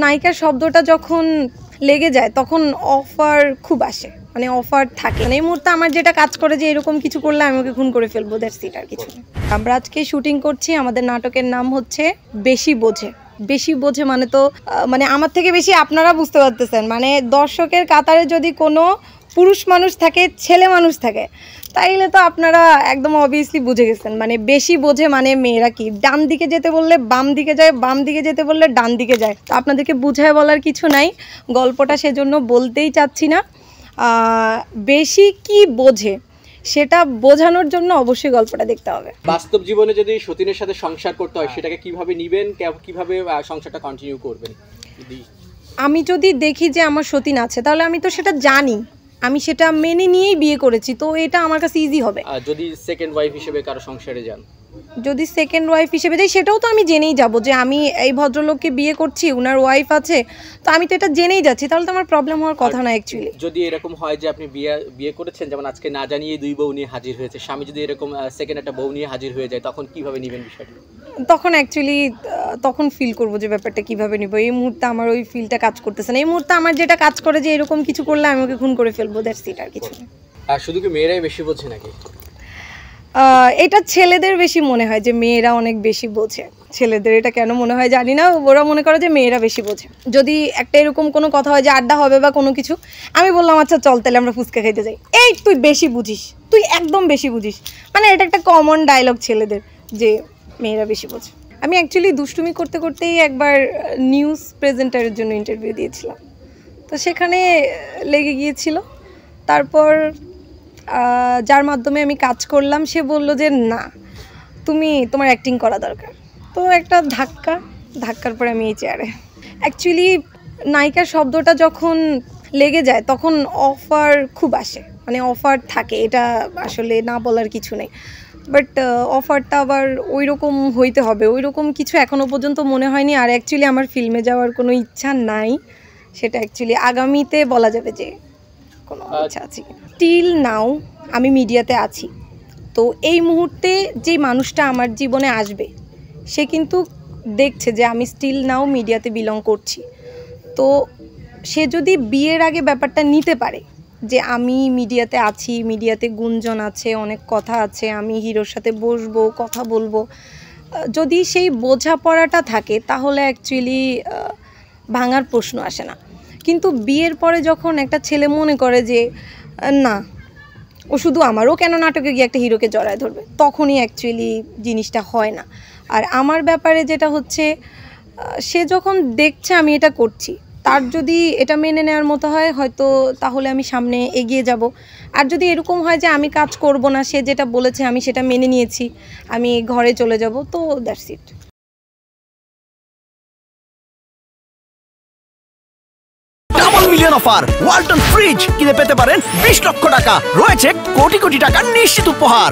নায়িকা শব্দটা যখন লেগে যায় তখন অফার খুব আসে, মানে অফার থাকে। মানে এই মুহূর্তে আমার যেটা কাজ করে যে এরকম কিছু করলে আমি ওকে খুন করে ফেলবো, দ্যাটস ইট, আর কিছু না। আমরা আজকে শুটিং করছি, আমাদের নাটকের নাম হচ্ছে বেশি বোঝে। বেশি বোঝে মানে তো মানে আমার থেকে বেশি আপনারা বুঝতে পারতেছেন। মানে দর্শকের কাতারে যদি কোনো পুরুষ মানুষ থাকে, ছেলে মানুষ থাকে, তাইলে তো আপনারা একদম অবভিয়াসলি বুঝে গেছেন। মানে বেশি বোঝে মানে মেয়েরা কি ডান দিকে যেতে বললে বাম দিকে যায়, বাম দিকে যেতে বললে ডান দিকে যায়। তো আপনাদেরকে বুঝায় বলার কিছু নাই, গল্পটা সেজন্য বলতেই চাচ্ছি না। বেশি কি বোঝে সেটা বোঝানোর জন্য অবশ্যই গল্পটা দেখতে হবে। বাস্তব জীবনে যদি সতীনের সাথে সংসার করতে হয় সেটাকে কিভাবে নিবেন, কিভাবে সংসারটা কন্টিনিউ করবেন? আমি যদি দেখি যে আমার সতীন আছে তাহলে আমি তো সেটা জানি, আমি সেটা মেনে নিয়েই বিয়ে করেছি, তো এটা আমার কাছে ইজি হবে। যদি সেকেন্ড ওয়াইফ হিসেবে কারো সংসারে যান, যদি সেকেন্ড ওয়াইফ হিসেবে যাই সেটাও তো আমি জেনেই যাব যে আমি এই ভদ্রলোককে বিয়ে করছি, ওনার ওয়াইফ আছে, তো আমি তো এটা জেনেই যাচ্ছি, তাহলে তো আমার প্রবলেম হওয়ার কথা না অ্যাকচুয়ালি। যদি এরকম হয় যে আপনি বিয়ে করেছেন, যেমন আজকে না জানিয়ে দুই বউ নিয়ে হাজির হয়েছে, স্বামী যদি এরকম সেকেন্ড একটা বউ নিয়ে হাজির হয়ে যায়, তখন কিভাবে নেবেন বিষয়টা? তখন অ্যাকচুয়ালি তখন ফিল করবো যে ব্যাপারটা কীভাবে নিব। এই মুহূর্তে আমার ওই ফিলটা কাজ করতেছে না। এই মুহূর্তে আমার যেটা কাজ করে যে এরকম কিছু করলে আমি ওকে খুন করে ফেলবো, দ্যাটস ইট, আর কিছু না। আর শুধু কি মেয়েরাই বেশি বোঝে নাকি? এটা ছেলেদের বেশি মনে হয় যে মেয়েরা অনেক বেশি বোঝে। ছেলেদের এটা কেন মনে হয় জানি না, ওরা মনে করে যে মেয়েরা বেশি বোঝে। যদি একটা এরকম কোনো কথা হয় যে আড্ডা হবে বা কোনো কিছু, আমি বললাম আচ্ছা চল তাহলে আমরা ফুচকা খেতে যাই, এই তুই বেশি বুঝিস, তুই একদম বেশি বুঝিস। মানে এটা একটা কমন ডায়লগ ছেলেদের যে মেয়েরা বেশি বোঝে। আমি অ্যাকচুয়ালি দুষ্টুমি করতে করতেই একবার নিউজ প্রেজেন্টারের জন্য ইন্টারভিউ দিয়েছিলাম, তো সেখানে লেগে গিয়েছিল। তারপর যার মাধ্যমে আমি কাজ করলাম সে বলল যে না, তোমার অ্যাক্টিং করা দরকার। তো একটা ধাক্কার পরে আমি এই চেয়ারে। অ্যাকচুয়ালি নায়িকা শব্দটা যখন লেগে যায় তখন অফার খুব আসে, মানে অফার থাকে, এটা আসলে না বলার কিছু নেই। বাট অফারটা আবার ওই রকম হইতে হবে, ওই রকম কিছু এখনও পর্যন্ত মনে হয়নি। আর অ্যাকচুয়ালি আমার ফিল্মে যাওয়ার কোনো ইচ্ছা নাই, সেটা অ্যাকচুয়ালি আগামীতে বলা যাবে যে কোনো ইচ্ছা আছে। টিল নাও আমি মিডিয়াতে আছি, তো এই মুহূর্তে যে মানুষটা আমার জীবনে আসবে সে কিন্তু দেখছে যে আমি স্টিল নাও মিডিয়াতে বিলং করছি। তো সে যদি বিয়ের আগে ব্যাপারটা নিতে পারে যে আমি মিডিয়াতে আছি, মিডিয়াতে গুঞ্জন আছে, অনেক কথা আছে, আমি হিরোর সাথে বসবো, কথা বলবো, যদি সেই বোঝাপড়াটা থাকে তাহলে অ্যাকচুয়ালি ভাঙার প্রশ্ন আসে না। কিন্তু বিয়ের পরে যখন একটা ছেলে মনে করে যে না ও শুধু আমারও কেন নাটকে গিয়ে একটা হিরোকে জড়ায় ধরবে, তখনই অ্যাকচুয়ালি জিনিসটা হয় না। আর আমার ব্যাপারে যেটা হচ্ছে, সে যখন দেখছে আমি এটা করছি, তার যদি এটা মেনে নেওয়ার মতো হয় হয়তো তাহলে আমি সামনে এগিয়ে যাব। আর যদি এরকম হয় যে আমি কাজ করব না, সে যেটা বলেছে আমি সেটা মেনে নিয়েছি, আমি ঘরে চলে যাব, তো that's it. Million offer Walton fridge কিনে পেতে পারেন 20 লক্ষ টাকা, রয়েছে কোটি কোটি টাকার নিশ্চিত উপহার।